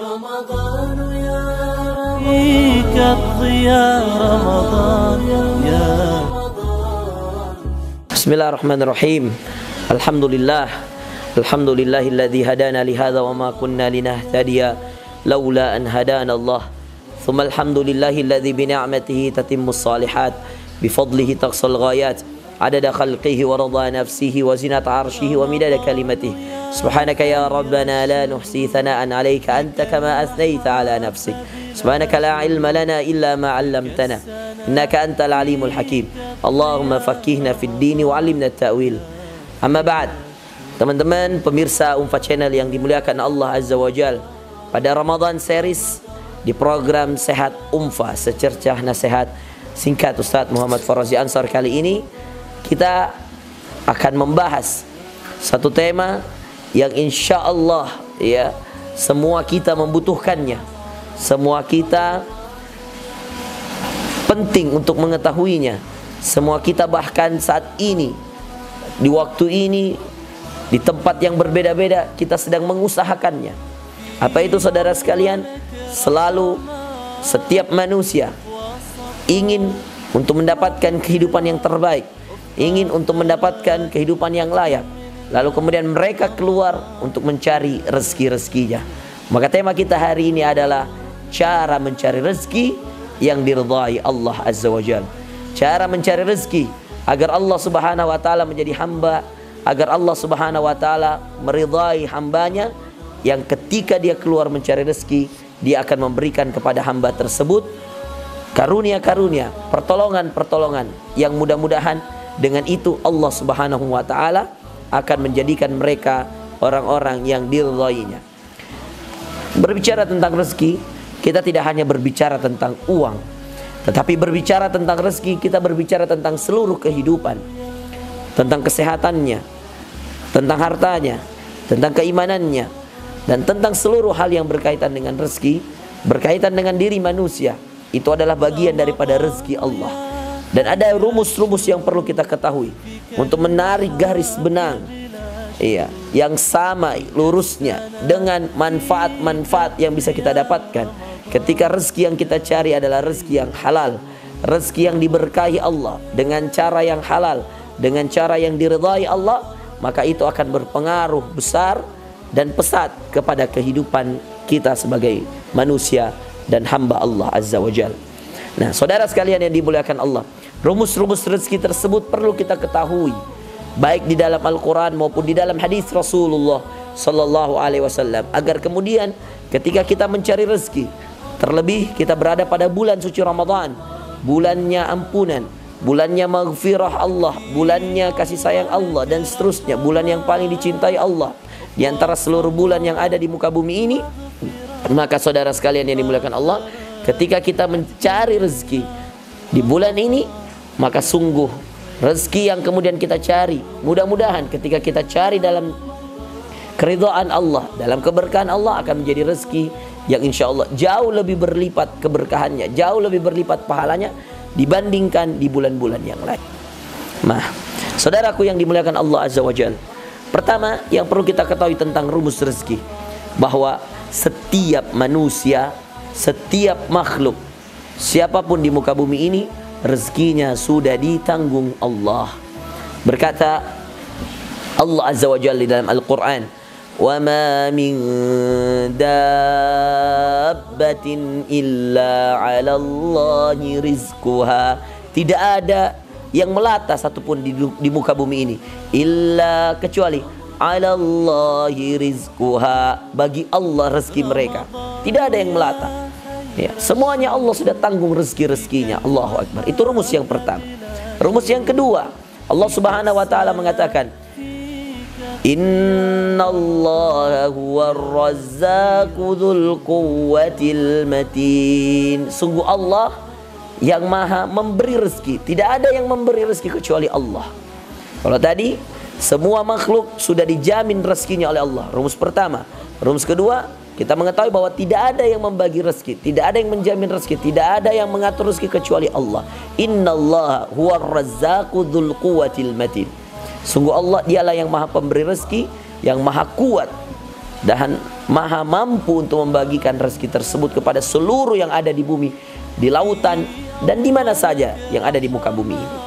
رمضان يا فيك الضياء رمضان يا رمضان. بسم الله الرحمن الرحيم. الحمد لله الذي هدانا لهذا وما كنا لنهتدي لولا أن هدانا الله. ثم الحمد لله الذي بنعمته تتم الصالحات بفضله تقصى الغايات عدد خلقه ورضا نفسه وزنة عرشه ومداد كلمته. سبحانك يا ربنا لا نحصي ثناء عليك أنت كما أثنيت على نفسك. سبحانك لا علم لنا إلا ما علمتنا إنك أنت العليم الحكيم. اللهم فقهنا في الدين وعلمنا التأويل. Amma ba'd. Teman-teman pemirsa Umfa Channel yang dimuliakan Allah Azza wa Jal, pada Ramadan series di program Sehat Umfa, secercah nasihat singkat Ustadz Muhammad Farazi Ansar, kali ini kita akan membahas satu tema yang insya Allah ya semua kita membutuhkannya, semua kita penting untuk mengetahuinya, semua kita bahkan saat ini di waktu ini di tempat yang berbeda-beda kita sedang mengusahakannya. Apa itu saudara sekalian? Selalu setiap manusia ingin untuk mendapatkan kehidupan yang terbaik, ingin untuk mendapatkan kehidupan yang layak. Lalu kemudian mereka keluar untuk mencari rezeki-rezekinya. Maka tema kita hari ini adalah cara mencari rezeki yang diridhai Allah Azza wa Jalla. Cara mencari rezeki agar Allah Subhanahu wa taala menjadi hamba, agar Allah Subhanahu wa taala meridhai hambanya, yang ketika dia keluar mencari rezeki, dia akan memberikan kepada hamba tersebut karunia-karunia, pertolongan-pertolongan yang mudah-mudahan dengan itu Allah Subhanahu wa taala akan menjadikan mereka orang-orang yang diridhainya. Berbicara tentang rezeki, kita tidak hanya berbicara tentang uang, tetapi berbicara tentang rezeki, kita berbicara tentang seluruh kehidupan, tentang kesehatannya, tentang hartanya, tentang keimanannya, dan tentang seluruh hal yang berkaitan dengan rezeki, berkaitan dengan diri manusia. Itu adalah bagian daripada rezeki Allah. Dan ada rumus-rumus yang perlu kita ketahui untuk menarik garis benang yang sama lurusnya dengan manfaat-manfaat yang bisa kita dapatkan ketika rezeki yang kita cari adalah rezeki yang halal, rezeki yang diberkahi Allah dengan cara yang halal, dengan cara yang diridhai Allah, maka itu akan berpengaruh besar dan pesat kepada kehidupan kita sebagai manusia dan hamba Allah Azza wa Jalla. Nah, saudara sekalian yang dimuliakan Allah, rumus-rumus rezeki tersebut perlu kita ketahui, baik di dalam Al-Quran maupun di dalam hadis Rasulullah Sallallahu Alaihi Wasallam, agar kemudian ketika kita mencari rezeki, terlebih kita berada pada bulan suci Ramadan, bulannya ampunan, bulannya maghfirah Allah, bulannya kasih sayang Allah, dan seterusnya, bulan yang paling dicintai Allah di antara seluruh bulan yang ada di muka bumi ini. Maka saudara sekalian yang dimuliakan Allah, ketika kita mencari rezeki di bulan ini, maka sungguh rezeki yang kemudian kita cari, mudah-mudahan ketika kita cari dalam keridhaan Allah, dalam keberkahan Allah, akan menjadi rezeki yang insya Allah jauh lebih berlipat keberkahannya, jauh lebih berlipat pahalanya dibandingkan di bulan-bulan yang lain. Nah, saudaraku yang dimuliakan Allah Azza wa Jalla, pertama yang perlu kita ketahui tentang rumus rezeki, bahwa setiap manusia, setiap makhluk, siapapun di muka bumi ini, rezekinya sudah ditanggung Allah. Berkata Allah Azza wa Jalla di dalam Al-Quran, "Wa ma min dabbatin illa 'ala Allahi rizquha." Tidak ada yang melata satupun di muka bumi ini, illa kecuali 'ala Allahi rizquha, bagi Allah rezeki mereka. Tidak ada yang melata. Ya, semuanya Allah sudah tanggung rezeki-rezekinya. Allahu Akbar. Itu rumus yang pertama. Rumus yang kedua, Allah Subhanahu wa taala mengatakan, "Innallaha huwar razzaqu dzul quwwatil matin." Sungguh Allah yang maha memberi rezeki. Tidak ada yang memberi rezeki kecuali Allah. Kalau tadi semua makhluk sudah dijamin rezekinya oleh Allah, rumus pertama. Rumus kedua, kita mengetahui bahwa tidak ada yang membagi rezeki, tidak ada yang menjamin rezeki, tidak ada yang mengatur rezeki kecuali Allah. Innallaha huwar razzaqu dzul quwwatil matin. Sungguh Allah dialah yang maha pemberi rezeki, yang maha kuat, dan maha mampu untuk membagikan rezeki tersebut kepada seluruh yang ada di bumi, di lautan, dan di mana saja yang ada di muka bumi ini.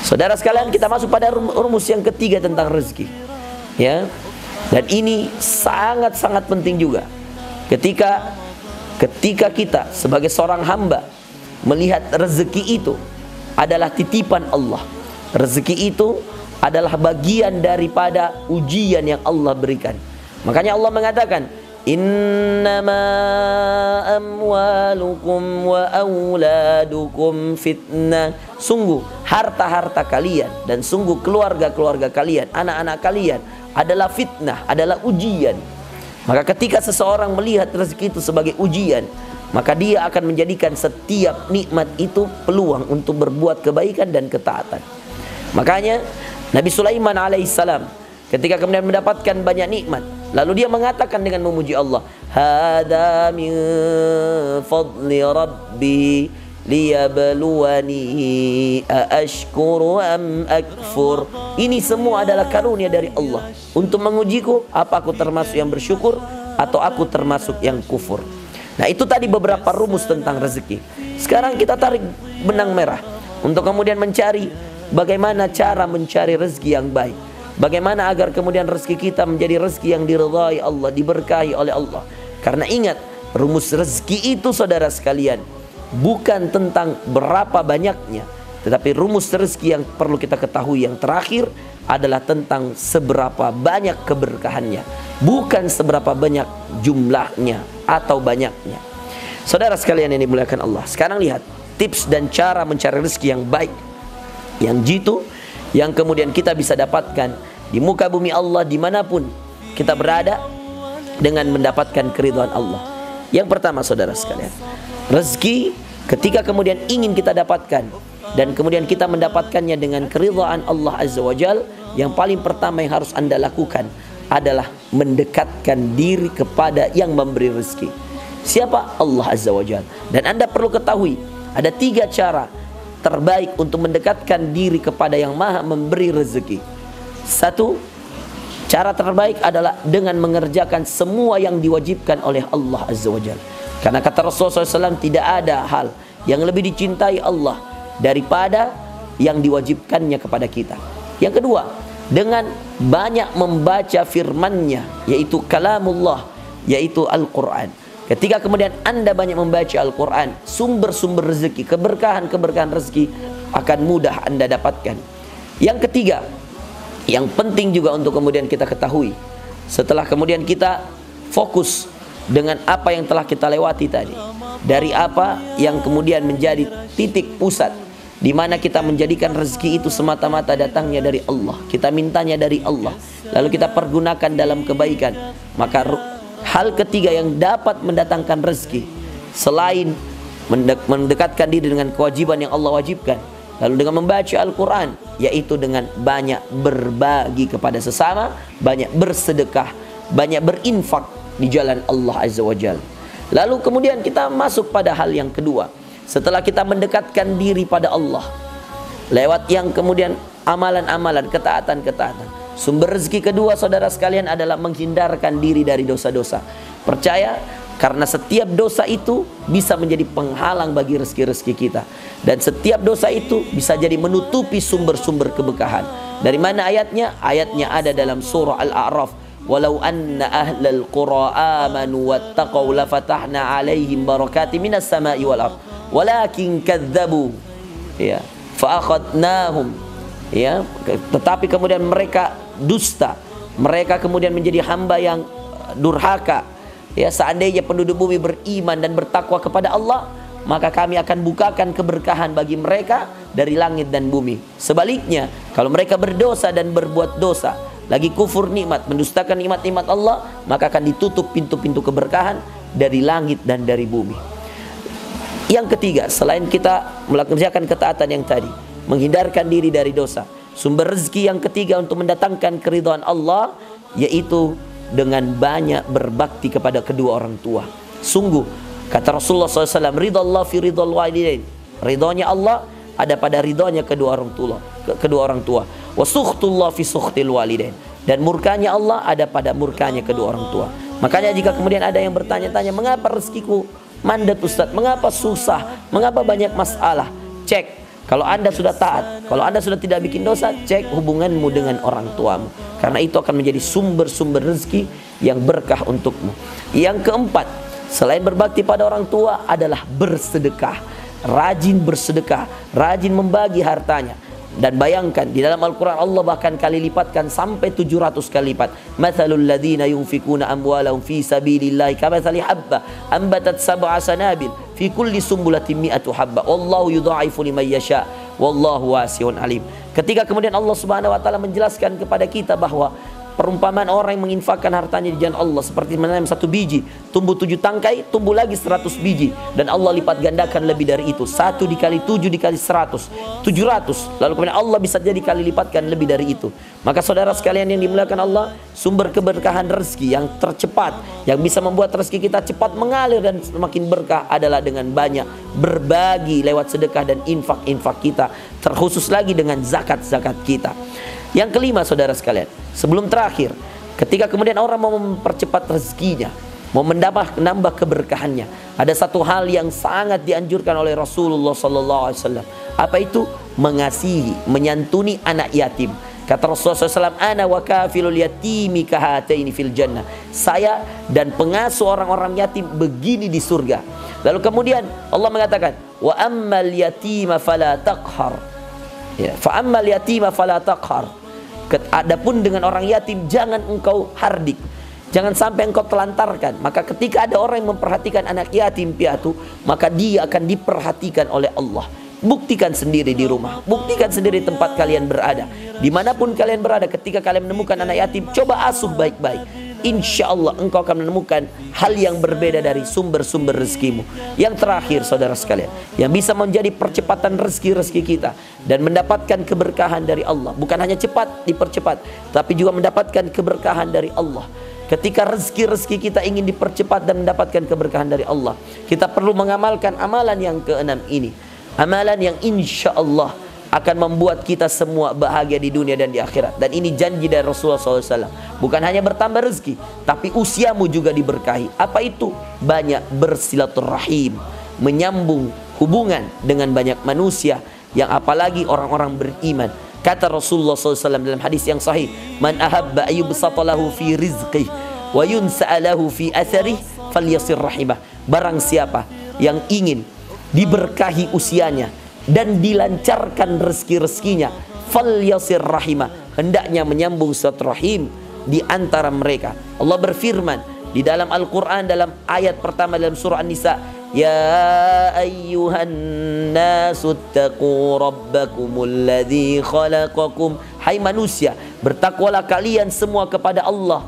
Saudara sekalian, kita masuk pada rumus yang ketiga tentang rezeki, ya. Dan ini sangat-sangat penting juga. Ketika kita sebagai seorang hamba melihat rezeki itu adalah titipan Allah, rezeki itu adalah bagian daripada ujian yang Allah berikan. Makanya Allah mengatakan, innama amwalukum wa auladukum fitnah. Sungguh harta-harta kalian dan sungguh keluarga-keluarga kalian, anak-anak kalian adalah fitnah, adalah ujian. Maka ketika seseorang melihat rezeki itu sebagai ujian, maka dia akan menjadikan setiap nikmat itu peluang untuk berbuat kebaikan dan ketaatan. Makanya Nabi Sulaiman alaihissalam ketika kemudian mendapatkan banyak nikmat, lalu dia mengatakan dengan memuji Allah, "Hada min fadli rabbi liyabluwani aashkuru am akfur." Ini semua adalah karunia dari Allah untuk mengujiku, apa aku termasuk yang bersyukur atau aku termasuk yang kufur. Nah, itu tadi beberapa rumus tentang rezeki. Sekarang kita tarik benang merah untuk kemudian mencari bagaimana cara mencari rezeki yang baik. Bagaimana agar kemudian rezeki kita menjadi rezeki yang diridhai Allah, diberkahi oleh Allah. Karena ingat, rumus rezeki itu saudara sekalian bukan tentang berapa banyaknya, tetapi rumus rezeki yang perlu kita ketahui yang terakhir adalah tentang seberapa banyak keberkahannya, bukan seberapa banyak jumlahnya atau banyaknya. Saudara sekalian yang dimuliakan Allah, sekarang lihat tips dan cara mencari rezeki yang baik, yang jitu, yang kemudian kita bisa dapatkan di muka bumi Allah dimanapun kita berada dengan mendapatkan keridhaan Allah. Yang pertama saudara sekalian, rezeki ketika kemudian ingin kita dapatkan dan kemudian kita mendapatkannya dengan keridhaan Allah Azza wa Jal, yang paling pertama yang harus Anda lakukan adalah mendekatkan diri kepada yang memberi rezeki. Siapa? Allah Azza wa Jal. Dan Anda perlu ketahui ada 3 cara terbaik untuk mendekatkan diri kepada yang maha memberi rezeki. 1, cara terbaik adalah dengan mengerjakan semua yang diwajibkan oleh Allah Azza wa Jalla. Karena kata Rasulullah SAW, tidak ada hal yang lebih dicintai Allah daripada yang diwajibkannya kepada kita. Yang kedua, dengan banyak membaca firman-Nya, yaitu kalamullah, yaitu Al-Quran. Ketika kemudian Anda banyak membaca Al-Quran, sumber-sumber rezeki, keberkahan-keberkahan rezeki akan mudah Anda dapatkan. Yang ketiga, yang penting juga untuk kemudian kita ketahui, setelah kemudian kita fokus dengan apa yang telah kita lewati tadi, dari apa yang kemudian menjadi titik pusat di mana kita menjadikan rezeki itu semata-mata datangnya dari Allah, kita mintanya dari Allah, lalu kita pergunakan dalam kebaikan. Maka hal ketiga yang dapat mendatangkan rezeki selain mendekatkan diri dengan kewajiban yang Allah wajibkan, lalu dengan membaca Al-Quran, yaitu dengan banyak berbagi kepada sesama, banyak bersedekah, banyak berinfak di jalan Allah Azza wa Jalla. Lalu kemudian kita masuk pada hal yang kedua. Setelah kita mendekatkan diri pada Allah lewat yang kemudian amalan-amalan, ketaatan-ketaatan, sumber rezeki kedua saudara sekalian adalah menghindarkan diri dari dosa-dosa. Percaya, karena setiap dosa itu bisa menjadi penghalang bagi rezeki-rezeki kita, dan setiap dosa itu bisa jadi menutupi sumber-sumber keberkahan. Dari mana ayatnya? Ayatnya ada dalam surah Al-A'raf. Walau anna ahlal qura amanu wattaqau lafatahna alaihim barakati minas sama'i wal ard walakin kadzabu ya fa'akhadnahum ya, tetapi kemudian mereka dusta, mereka kemudian menjadi hamba yang durhaka. Ya, seandainya penduduk bumi beriman dan bertakwa kepada Allah, maka kami akan bukakan keberkahan bagi mereka dari langit dan bumi. Sebaliknya, kalau mereka berdosa dan berbuat dosa, lagi kufur nikmat, mendustakan nikmat-nikmat Allah, maka akan ditutup pintu-pintu keberkahan dari langit dan dari bumi. Yang ketiga, selain kita melakukan ketaatan yang tadi, menghindarkan diri dari dosa, sumber rezeki yang ketiga untuk mendatangkan keridhaan Allah, yaitu dengan banyak berbakti kepada kedua orang tua. Sungguh, kata Rasulullah SAW, ridallah fi ridal walidain, ridhonya Allah ada pada ridhonya kedua orang tua. Wa sukhtullah fi sukhtil walidain, Dan murkanya Allah ada pada murkanya kedua orang tua. Makanya jika kemudian ada yang bertanya-tanya, mengapa rezekiku mandat Ustadz, mengapa susah, mengapa banyak masalah? Cek, kalau Anda sudah taat, kalau Anda sudah tidak bikin dosa, cek hubunganmu dengan orang tuamu. Karena itu akan menjadi sumber-sumber rezeki yang berkah untukmu. Yang keempat, selain berbakti pada orang tua adalah bersedekah. Rajin bersedekah, rajin membagi hartanya. Dan bayangkan di dalam Al-Quran Allah bahkan kali lipatkan sampai 700 kali lipat. Mathalul ladzina yunfikuna amwalahum fi sabilillahi kamathali habba ambatat sab'a sanabil fi kulli sumbulatin mi'atu habba wallahu yudha'ifu liman yasha wallahu wasi'un alim. Ketika kemudian Allah Subhanahu wa taala menjelaskan kepada kita bahwa perumpamaan orang yang menginfakkan hartanya di jalan Allah seperti menanam satu biji, tumbuh 7 tangkai, tumbuh lagi 100 biji, dan Allah lipat gandakan lebih dari itu. 1 dikali 7 dikali 100, 700. Lalu kemudian Allah bisa jadi kali lipatkan lebih dari itu. Maka saudara sekalian yang dimuliakan Allah, sumber keberkahan rezeki yang tercepat, yang bisa membuat rezeki kita cepat mengalir dan semakin berkah adalah dengan banyak berbagi lewat sedekah dan infak-infak kita, terkhusus lagi dengan zakat-zakat kita. Yang kelima saudara sekalian, sebelum terakhir, ketika kemudian orang mau mempercepat rezekinya, mau menambah keberkahannya, ada satu hal yang sangat dianjurkan oleh Rasulullah SAW. Apa itu? Mengasihi, menyantuni anak yatim. Kata Rasulullah SAW, ana wa kafilul yatimi kahataini fil jannah. Saya dan pengasuh orang-orang yatim begini di surga. Lalu kemudian Allah mengatakan, wa ammal yatima fala taqhar. Ya, fa ammal yatima fala taqhar. Adapun dengan orang yatim jangan engkau hardik, jangan sampai engkau telantarkan. Maka ketika ada orang yang memperhatikan anak yatim piatu, maka dia akan diperhatikan oleh Allah. Buktikan sendiri di rumah, buktikan sendiri tempat kalian berada, dimanapun kalian berada. Ketika kalian menemukan anak yatim, coba asuh baik-baik. Insya Allah engkau akan menemukan hal yang berbeda dari sumber-sumber rezekimu. Yang terakhir saudara sekalian, yang bisa menjadi percepatan rezeki-rezeki kita dan mendapatkan keberkahan dari Allah, bukan hanya cepat dipercepat, tapi juga mendapatkan keberkahan dari Allah. Ketika rezeki-rezeki kita ingin dipercepat dan mendapatkan keberkahan dari Allah, kita perlu mengamalkan amalan yang keenam ini. Amalan yang insya Allah akan membuat kita semua bahagia di dunia dan di akhirat. Dan ini janji dari Rasulullah SAW. Bukan hanya bertambah rezeki, tapi usiamu juga diberkahi. Apa itu? Banyak bersilaturahim, menyambung hubungan dengan banyak manusia, yang apalagi orang-orang beriman. Kata Rasulullah SAW dalam hadis yang sahih, man ahabba ayyubsatalahu fi rizqih wa yunsa'alahu fi atharih falyasir rahimah. Barang siapa yang ingin diberkahi usianya dan dilancarkan rezeki-rezekinya, falyasir rahimah, hendaknya menyambung silaturahim di antara mereka. Allah berfirman di dalam Al-Quran dalam ayat pertama dalam surah An-Nisa, ya ayyuhan nasu taqu rabbakumul ladzi khalaqakum. Hai manusia, bertakwalah kalian semua kepada Allah,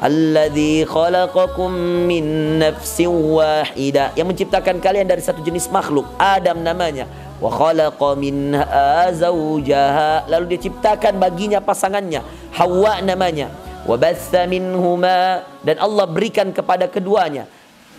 alladzi khalaqakum min nafsin wahidah, yang menciptakan kalian dari satu jenis makhluk, Adam namanya. Wa khalaqa minha zawjaha, lalu dia ciptakan baginya pasangannya, Hawa namanya. Wa batha minhuma, dan Allah berikan kepada keduanya,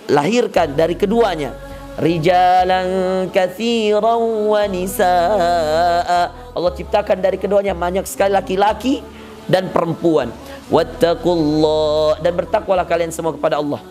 lahirkan dari keduanya, rijalan katsiran wa nisaa. Allah ciptakan dari keduanya banyak sekali laki-laki dan perempuan. Wattaqullah, dan bertakwalah kalian semua kepada Allah,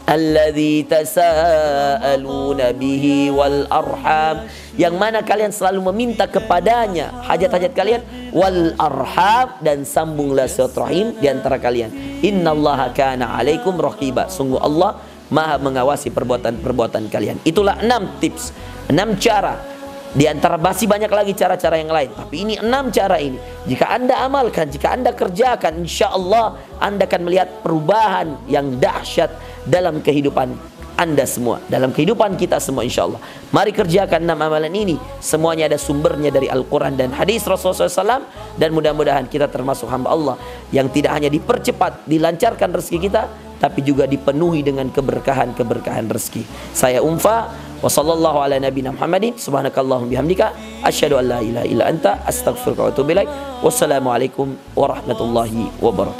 alladzi tasaaluna bihi wal arham, yang mana kalian selalu meminta kepadanya hajat-hajat kalian, wal arham, dan sambunglah silaturahim di antara kalian. Innallaha kana alaikum raqiba, sungguh Allah Maha mengawasi perbuatan-perbuatan kalian. Itulah 6 tips, 6 cara. Di antara masih banyak lagi cara-cara yang lain, tapi ini 6 cara ini. Jika Anda amalkan, jika Anda kerjakan, insya Allah Anda akan melihat perubahan yang dahsyat dalam kehidupan Anda semua, dalam kehidupan kita semua insya Allah. Mari kerjakan 6 amalan ini. Semuanya ada sumbernya dari Al-Quran dan hadis Rasulullah SAW. Dan mudah-mudahan kita termasuk hamba Allah yang tidak hanya dipercepat, dilancarkan rezeki kita, tapi juga dipenuhi dengan keberkahan-keberkahan rezeki. Saya Umfa, wa sallallahu ala nabiyina Muhammadin, subhanakallahum bihamdika, asyhadu an la ilaha illa anta, astaghfiruka wa atubu ilaik. Wassalamualaikum warahmatullahi wabarakatuh.